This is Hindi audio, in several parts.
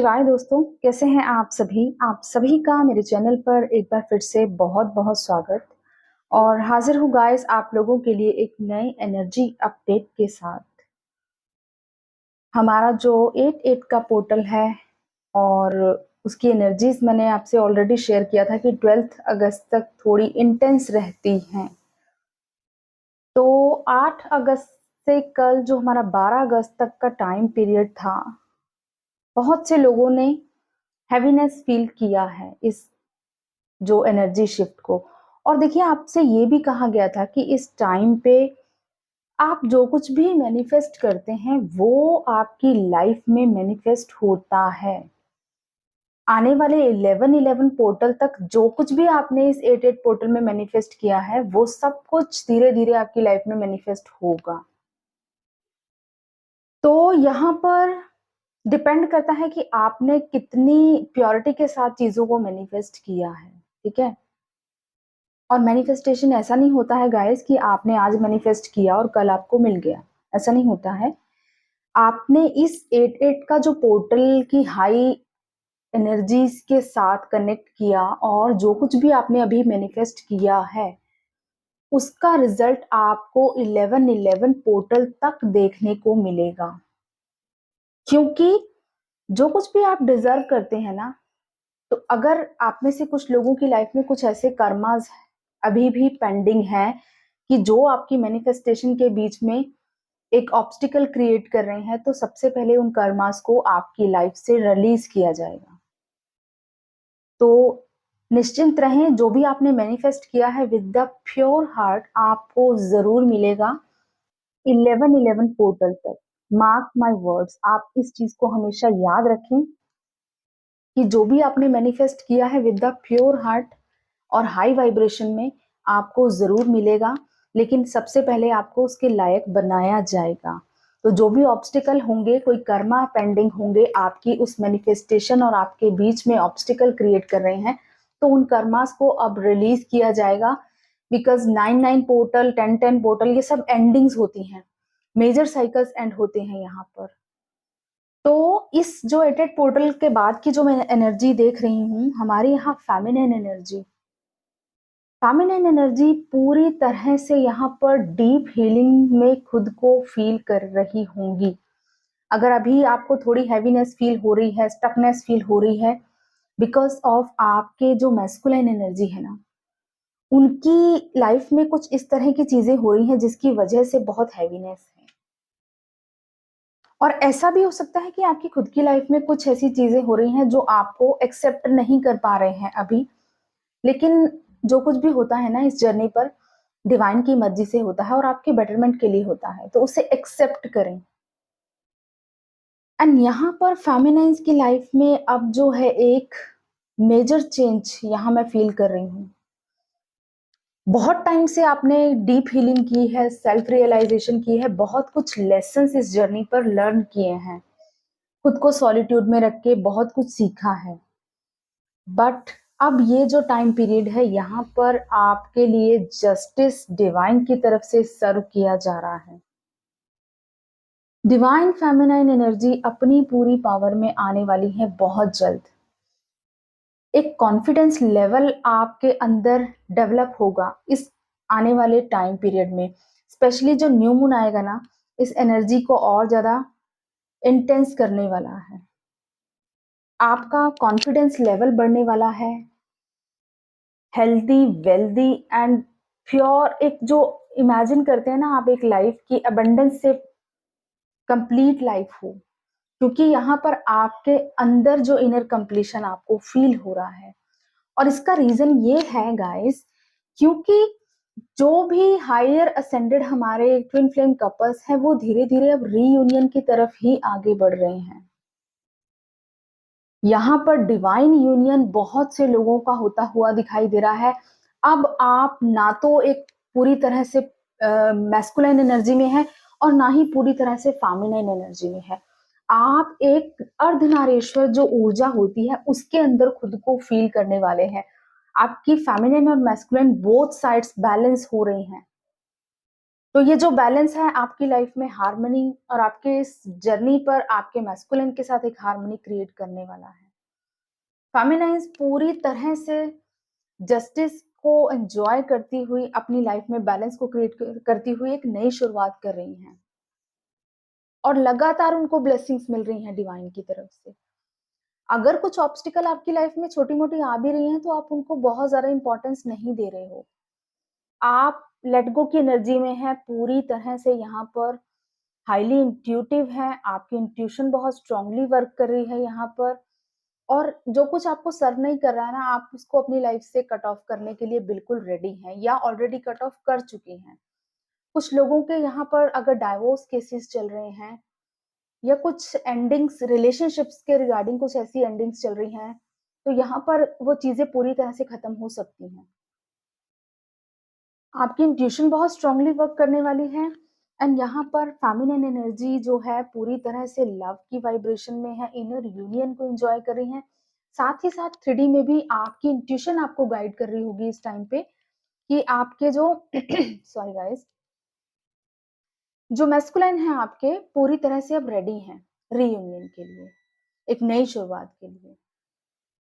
शिवाय दोस्तों, कैसे हैं आप सभी? आप सभी का मेरे चैनल पर एक बार फिर से बहुत-बहुत स्वागत। और हाजिर हूँ गाइस आप लोगों के लिए एक नए एनर्जी अपडेट के साथ। हमारा जो 8-8 का पोर्टल है और उसकी एनर्जीज मैंने आपसे ऑलरेडी शेयर किया था कि 12 अगस्त तक थोड़ी इंटेंस रहती हैं। तो 8 अगस्त से कल जो हमारा 12 अगस्त तक का टाइम पीरियड था, बहुत से लोगों ने हैवीनेस फील किया है इस जो एनर्जी शिफ्ट को। और देखिए, आपसे ये भी कहा गया था कि इस टाइम पे आप जो कुछ भी मैनिफेस्ट करते हैं वो आपकी लाइफ में मैनिफेस्ट होता है। आने वाले 11-11 पोर्टल तक जो कुछ भी आपने इस 8-8 पोर्टल में मैनिफेस्ट किया है वो सब कुछ धीरे धीरे आपकी लाइफ में मैनिफेस्ट होगा। तो यहाँ पर डिपेंड करता है कि आपने कितनी प्योरिटी के साथ चीजों को मैनिफेस्ट किया है। ठीक है। और मैनिफेस्टेशन ऐसा नहीं होता है गाइस कि आपने आज मैनिफेस्ट किया और कल आपको मिल गया। ऐसा नहीं होता है। आपने इस 8-8 का जो पोर्टल की हाई एनर्जीज के साथ कनेक्ट किया और जो कुछ भी आपने अभी मैनिफेस्ट किया है उसका रिजल्ट आपको 11-11 पोर्टल तक देखने को मिलेगा। क्योंकि जो कुछ भी आप डिजर्व करते हैं ना, तो अगर आप में से कुछ लोगों की लाइफ में कुछ ऐसे कर्मास अभी भी पेंडिंग है कि जो आपकी मैनिफेस्टेशन के बीच में एक ऑब्स्टिकल क्रिएट कर रहे हैं, तो सबसे पहले उन कर्मास को आपकी लाइफ से रिलीज किया जाएगा। तो निश्चिंत रहें, जो भी आपने मैनिफेस्ट किया है विद द प्योर हार्ट आपको जरूर मिलेगा 11-11 पोर्टल तक। मार्क माय वर्ड्स, आप इस चीज को हमेशा याद रखें कि जो भी आपने मैनिफेस्ट किया है विद द प्योर हार्ट और हाई वाइब्रेशन में आपको जरूर मिलेगा। लेकिन सबसे पहले आपको उसके लायक बनाया जाएगा। तो जो भी ऑब्स्टिकल होंगे, कोई कर्मा पेंडिंग होंगे आपकी उस मैनिफेस्टेशन और आपके बीच में ऑब्स्टिकल क्रिएट कर रहे हैं, तो उन कर्मास को अब रिलीज किया जाएगा। बिकॉज 9-9 पोर्टल, 10-10 पोर्टल, ये सब एंडिंग्स होती हैं, मेजर साइकिल्स एंड होते हैं यहाँ पर। तो इस जो 8-8 पोर्टल के बाद की जो मैं एनर्जी देख रही हूँ, हमारे यहाँ फेमिनिन एनर्जी पूरी तरह से यहाँ पर डीप हीलिंग में खुद को फील कर रही होंगी। अगर अभी आपको थोड़ी हैवीनेस फील हो रही है, स्टकनेस फील हो रही है, बिकॉज ऑफ आपके जो मैस्कुलाइन एनर्जी है ना, उनकी लाइफ में कुछ इस तरह की चीजें हो रही हैं जिसकी वजह से बहुत हैवीनेस है। और ऐसा भी हो सकता है कि आपकी खुद की लाइफ में कुछ ऐसी चीजें हो रही हैं जो आपको एक्सेप्ट नहीं कर पा रहे हैं अभी। लेकिन जो कुछ भी होता है ना इस जर्नी पर, डिवाइन की मर्जी से होता है और आपके बेटरमेंट के लिए होता है, तो उसे एक्सेप्ट करें। एंड यहाँ पर फेमिनाइन्स की लाइफ में अब जो है एक मेजर चेंज यहाँ मैं फील कर रही हूँ। बहुत टाइम से आपने डीप हीलिंग की है, सेल्फ रियलाइजेशन की है, बहुत कुछ लेसन्स इस जर्नी पर लर्न किए हैं, खुद को सॉलिट्यूड में रख के बहुत कुछ सीखा है। बट अब ये जो टाइम पीरियड है यहाँ पर आपके लिए जस्टिस डिवाइन की तरफ से सर्व किया जा रहा है। डिवाइन फेमिनाइन एनर्जी अपनी पूरी पावर में आने वाली है बहुत जल्द। एक कॉन्फिडेंस लेवल आपके अंदर डेवलप होगा इस आने वाले टाइम पीरियड में। स्पेशली जो न्यू मून आएगा ना, इस एनर्जी को और ज्यादा इंटेंस करने वाला है। आपका कॉन्फिडेंस लेवल बढ़ने वाला है। हेल्दी, वेल्दी एंड प्योर, एक जो इमेजिन करते हैं ना आप, एक लाइफ की अबंडेंस से कंप्लीट लाइफ हो। क्योंकि यहाँ पर आपके अंदर जो इनर कंप्लीशन आपको फील हो रहा है। और इसका रीजन ये है गाइस, क्योंकि जो भी हायर असेंडेड हमारे ट्विन फ्लेम कपल्स हैं वो धीरे धीरे अब रीयूनियन की तरफ ही आगे बढ़ रहे हैं। यहाँ पर डिवाइन यूनियन बहुत से लोगों का होता हुआ दिखाई दे रहा है। अब आप ना तो एक पूरी तरह से मैस्कुलाइन एनर्जी में है और ना ही पूरी तरह से फेमिनाइन एनर्जी में है। आप एक अर्धनारीश्वर जो ऊर्जा होती है उसके अंदर खुद को फील करने वाले हैं। आपकी फेमिनाइन और मैस्कुलाइन बोथ साइड्स बैलेंस हो रही हैं। तो ये जो बैलेंस है आपकी लाइफ में हार्मनी और आपके इस जर्नी पर आपके मैस्कुलिन के साथ एक हार्मनी क्रिएट करने वाला है। फेमिनाइन्स पूरी तरह से जस्टिस को एन्जॉय करती हुई अपनी लाइफ में बैलेंस को क्रिएट करती हुई एक नई शुरुआत कर रही हैं। और लगातार उनको ब्लेसिंग्स मिल रही हैं डिवाइन की तरफ से। अगर कुछ ऑब्स्टिकल आपकी लाइफ में छोटी-मोटी आ भी रही हैं, तो आप उनको बहुत ज़्यादा इम्पोर्टेंस नहीं दे रहे हो। आप लेट गो की एनर्जी में हैं, पूरी तरह से यहाँ पर हाइली इंट्यूटिव हैं, आपकी इंट्यूशन बहुत स्ट्रांगली वर्क कर रही है यहाँ पर और जो कुछ आपको सर्व नहीं कर रहा है ना, आप उसको अपनी लाइफ से कट ऑफ करने के लिए बिल्कुल रेडी हैं या ऑलरेडी कट ऑफ कर चुकी हैं। कुछ लोगों के यहाँ पर अगर डाइवोर्स केसेस चल रहे हैं या कुछ एंडिंग्स रिलेशनशिप्स के रिगार्डिंग कुछ ऐसी एंडिंग्स चल रही हैं, तो यहाँ पर वो चीज़ें पूरी तरह से खत्म हो सकती हैं। आपकी इंट्यूशन बहुत स्ट्रांगली वर्क करने वाली है एंड यहाँ पर फेमिनिन एनर्जी जो है पूरी तरह से लव की वाइब्रेशन में है, इनर यूनियन को एन्जॉय कर रही हैं। साथ ही साथ 3D में भी आपकी इंट्यूशन आपको गाइड कर रही होगी इस टाइम पे कि आपके जो सॉरी गाइस, जो मैस्कुलाइन है आपके पूरी तरह से अब रेडी हैं रीयूनियन के लिए, एक नई शुरुआत के लिए।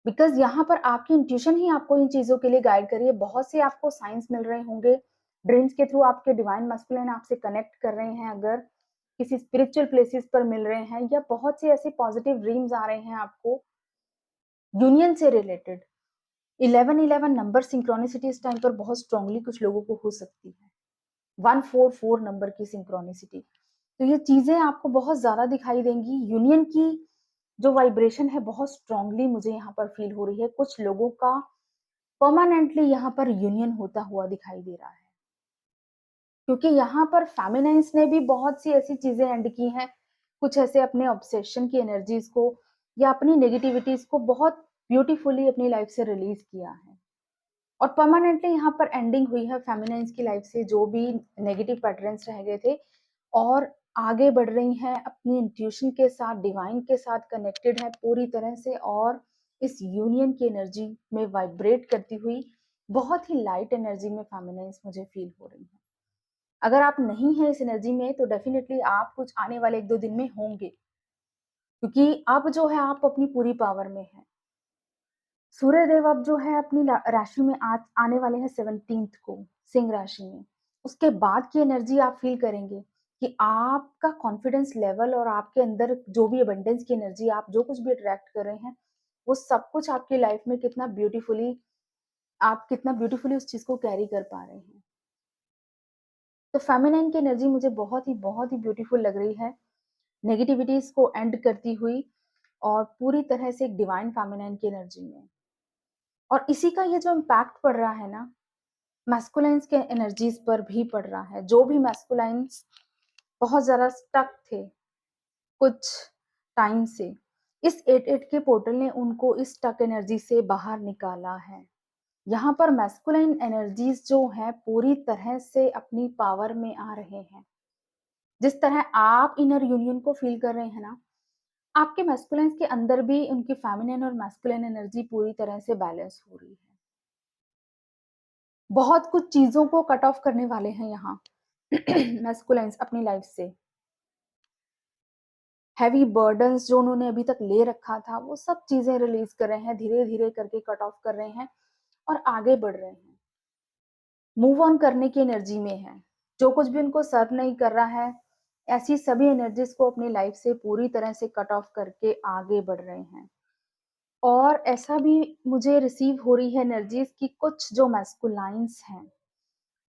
बिकॉज़ यहाँ पर आपकी इंट्यूशन ही आपको इन चीज़ों के लिए गाइड कर रही है। बहुत से आपको साइन्स मिल रहे होंगे, ड्रीम्स के थ्रू आपके डिवाइन मैस्कुलिन आपसे कनेक्ट कर रहे हैं अगर, किसी स्पिरिचुअल प्लेसेस पर मिल रहे हैं या बहुत से ऐसे पॉजिटिव ड्रीम्स आ रहे हैं आपको यूनियन से रिलेटेड। 11-11 नंबर सिंक्रोनिसिटी इस टाइम पर बहुत स्ट्रांगली कुछ लोगों को हो सकती है। 144 नंबर की सिंक्रोनिसिटी। तो ये चीज़ें आपको बहुत ज़्यादा दिखाई देंगी। यूनियन की जो वाइब्रेशन है बहुत स्ट्रांगली मुझे यहाँ पर फ़ील हो रही है। कुछ लोगों का परमानेंटली यहाँ पर यूनियन होता हुआ दिखाई दे रहा है। क्योंकि यहाँ पर फेमिनाइन्स ने भी बहुत सी ऐसी चीज़ें एंड की हैं, कुछ ऐसे अपने ऑब्सेशन की एनर्जीज़ को या अपनी नेगेटिविटीज़ को बहुत ब्यूटीफुली अपनी लाइफ से रिलीज़ किया है। और परमानेंटली यहाँ पर एंडिंग हुई है फेमिनाइन्स की लाइफ से जो भी नेगेटिव पैटर्न्स रह गए थे और आगे बढ़ रही हैं अपनी इंट्यूशन के साथ, डिवाइन के साथ कनेक्टेड है पूरी तरह से और इस यूनियन की एनर्जी में वाइब्रेट करती हुई बहुत ही लाइट एनर्जी में फेमिनाइन्स मुझे फील हो रही है। अगर आप नहीं हैं इस एनर्जी में तो डेफिनिटली आप कुछ आने वाले 1-2 दिन में होंगे, क्योंकि अब जो है आप अपनी पूरी पावर में हैं। सूर्यदेव अब जो है अपनी राशि में आने वाले हैं 17th को सिंह राशि में। उसके बाद की एनर्जी आप फील करेंगे कि आपका कॉन्फिडेंस लेवल और आपके अंदर जो भी अबंडेंस की एनर्जी आप जो कुछ भी अट्रैक्ट कर रहे हैं, वो सब कुछ आपकी लाइफ में कितना ब्यूटीफुली आप कितना ब्यूटीफुली उस चीज़ को कैरी कर पा रहे हैं। तो फेमिनाइन की एनर्जी मुझे बहुत ही ब्यूटीफुल लग रही है। नेगेटिविटीज़ को एंड करती हुई और पूरी तरह से एक डिवाइन फेमिनाइन की एनर्जी में। और इसी का ये जो इम्पैक्ट पड़ रहा है ना, मैस्कुलाइन्स के एनर्जीज़ पर भी पड़ रहा है। जो भी मैस्कुलाइन्स बहुत ज़्यादा स्टक थे कुछ टाइम से, इस 8-8 के पोर्टल ने उनको इस स्टक एनर्जी से बाहर निकाला है। यहाँ पर मैस्कुलाइन एनर्जीज़ जो हैं पूरी तरह से अपनी पावर में आ रहे हैं। जिस तरह आप इनर यूनियन को फ़ील कर रहे हैं ना, आपके मैस्कुलाइन्स के अंदर भी उनकी फेमिनिन और मैस्कुलाइन एनर्जी पूरी तरह से बैलेंस हो रही है। बहुत कुछ चीज़ों को कट ऑफ करने वाले हैं यहाँ मैस्कुलाइन्स अपनी लाइफ से। हेवी बर्डन्स जो उन्होंने अभी तक ले रखा था, वो सब चीज़ें रिलीज़ कर रहे हैं, धीरे-धीरे करके कट ऑफ कर रहे हैं और आगे बढ़ रहे हैं। मूव ऑन करने की एनर्जी में हैं। जो कुछ भी उनको सर्व नहीं कर रहा है, ऐसी सभी एनर्जीज़ को अपनी लाइफ से पूरी तरह से कट ऑफ करके आगे बढ़ रहे हैं। और ऐसा भी मुझे रिसीव हो रही है एनर्जीज़ कि कुछ जो मैस्कुलाइन्स हैं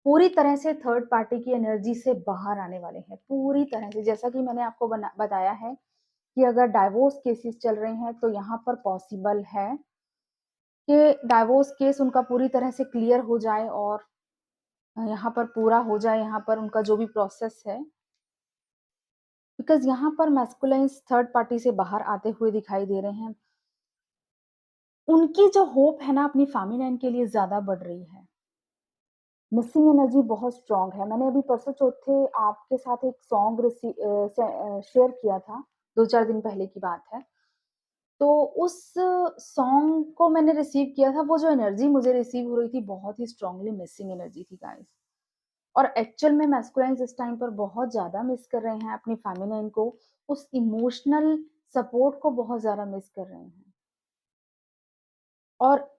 पूरी तरह से थर्ड पार्टी की एनर्जी से बाहर आने वाले हैं, पूरी तरह से। जैसा कि मैंने आपको बताया है कि अगर डाइवोर्स केसेस चल रहे हैं, तो यहाँ पर पॉसिबल है कि डाइवोर्स केस उनका पूरी तरह से क्लियर हो जाए और यहाँ पर पूरा हो जाए, यहाँ पर उनका जो भी प्रोसेस है। बिकॉज़ यहाँ पर मैस्कुलाइन्स थर्ड पार्टी से बाहर आते हुए दिखाई दे रहे हैं। उनकी जो होप है ना अपनी फेमिनिन के लिए ज़्यादा बढ़ रही है। मिसिंग एनर्जी बहुत स्ट्रॉन्ग है। मैंने अभी परसों चौथे आपके साथ एक सॉन्ग शेयर किया था, 2-4 दिन पहले की बात है। तो उस सॉन्ग को मैंने रिसीव किया था, वो जो एनर्जी मुझे रिसीव हो रही थी बहुत ही स्ट्रॉन्गली मिसिंग एनर्जी थी गाइस। और एक्चुअल में मैस्कुलाइन्स इस टाइम पर बहुत ज़्यादा मिस कर रहे हैं अपनी फेमिनिन को, उस इमोशनल सपोर्ट को बहुत ज़्यादा मिस कर रहे हैं। और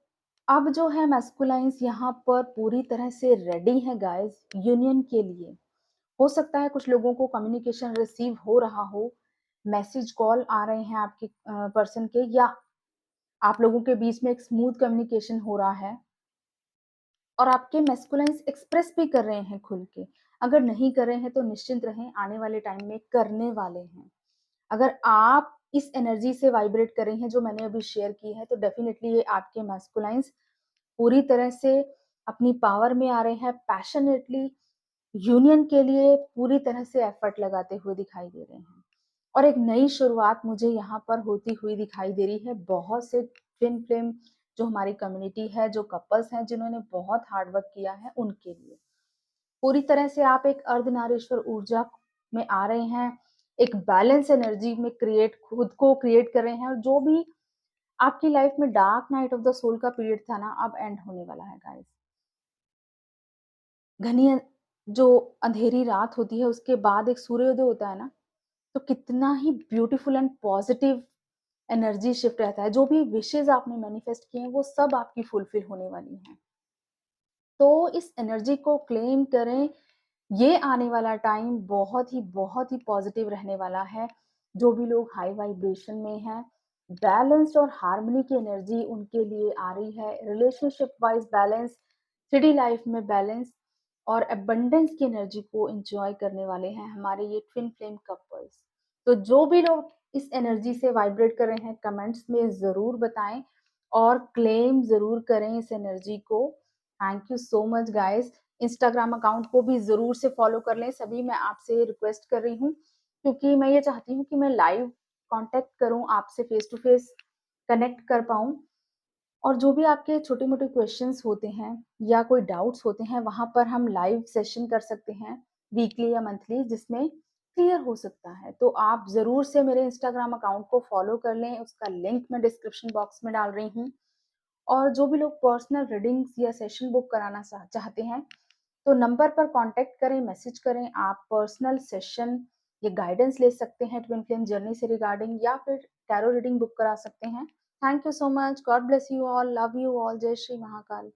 अब जो है मैस्कुलाइन्स यहाँ पर पूरी तरह से रेडी हैं गाइस यूनियन के लिए। हो सकता है कुछ लोगों को कम्युनिकेशन रिसीव हो रहा हो, मैसेज कॉल आ रहे हैं आपके पर्सन के, या आप लोगों के बीच में एक स्मूथ कम्युनिकेशन हो रहा है और आपके मैस्कुलाइन्स एक्सप्रेस भी कर रहे हैं खुल के। अगर नहीं कर रहे हैं तो निश्चिंत रहें, आने वाले टाइम में करने वाले हैं। अगर आप इस एनर्जी से वाइब्रेट कर रही हैं जो मैंने अभी शेयर की है, तो डेफिनिटली ये आपके मैस्कुलाइन्स पूरी तरह से अपनी पावर में आ रहे हैं, पैशनेटली यूनियन के लिए पूरी तरह से एफर्ट लगाते हुए दिखाई दे रहे हैं। और एक नई शुरुआत मुझे यहाँ पर होती हुई दिखाई दे रही है। बहुत से ट्विन फ्लेम जो हमारी कम्युनिटी है, जो कपल्स हैं जिन्होंने बहुत हार्ड वर्क किया है, उनके लिए पूरी तरह से आप एक अर्धनारीश्वर ऊर्जा में आ रहे हैं, एक बैलेंस एनर्जी में खुद को क्रिएट कर रहे हैं, और जो भी आपकी लाइफ में dark night of the soul का पीरियड था ना, अब एंड होने वाला है गाइस। घनी जो अंधेरी रात होती है उसके बाद एक सूर्योदय होता है ना, तो कितना ही beautiful and positive energy shift रहता है। जो भी विशेज़ आपने मैनिफेस्ट किए हैं वो सब आपकी फुलफिल होने वाली हैं। तो इस एनर्जी को क्लेम करें, ये आने वाला टाइम बहुत ही पॉजिटिव रहने वाला है। जो भी लोग हाई वाइब्रेशन में हैं, बैलेंस और हार्मनी की एनर्जी उनके लिए आ रही है। Relationship wise balance, city life में बैलेंस और अबंडेंस की एनर्जी को एंजॉय करने वाले हैं हमारे ये ट्विन फ्लेम कपल्स। तो जो भी लोग इस एनर्जी से वाइब्रेट कर रहे हैं, कमेंट्स में ज़रूर बताएं और क्लेम ज़रूर करें इस एनर्जी को। Thank you so much guys. Instagram account को भी ज़रूर से फॉलो कर लें, सभी मैं आपसे रिक्वेस्ट कर रही हूँ, क्योंकि मैं ये चाहती हूँ कि मैं लाइव कॉन्टैक्ट करूँ आपसे, फेस टू फेस कनेक्ट कर पाऊँ। और जो भी आपके छोटे-मोटे क्वेश्चंस होते हैं या कोई डाउट्स होते हैं, वहाँ पर हम लाइव सेशन कर सकते हैं, वीकली या मंथली, जिसमें क्लियर हो सकता है। तो आप ज़रूर से मेरे इंस्टाग्राम अकाउंट को फॉलो कर लें, उसका लिंक मैं डिस्क्रिप्शन बॉक्स में डाल रही हूँ। और जो भी लोग पर्सनल रीडिंग्स या सेशन बुक कराना चाहते हैं, तो नंबर पर कॉन्टैक्ट करें, मैसेज करें। आप पर्सनल सेशन या गाइडेंस ले सकते हैं ट्विन फ्लेम जर्नी से रिगार्डिंग, या फिर टैरो रीडिंग बुक करा सकते हैं। Thank you so much. God bless you all. Love you all. जय श्री महाकाल।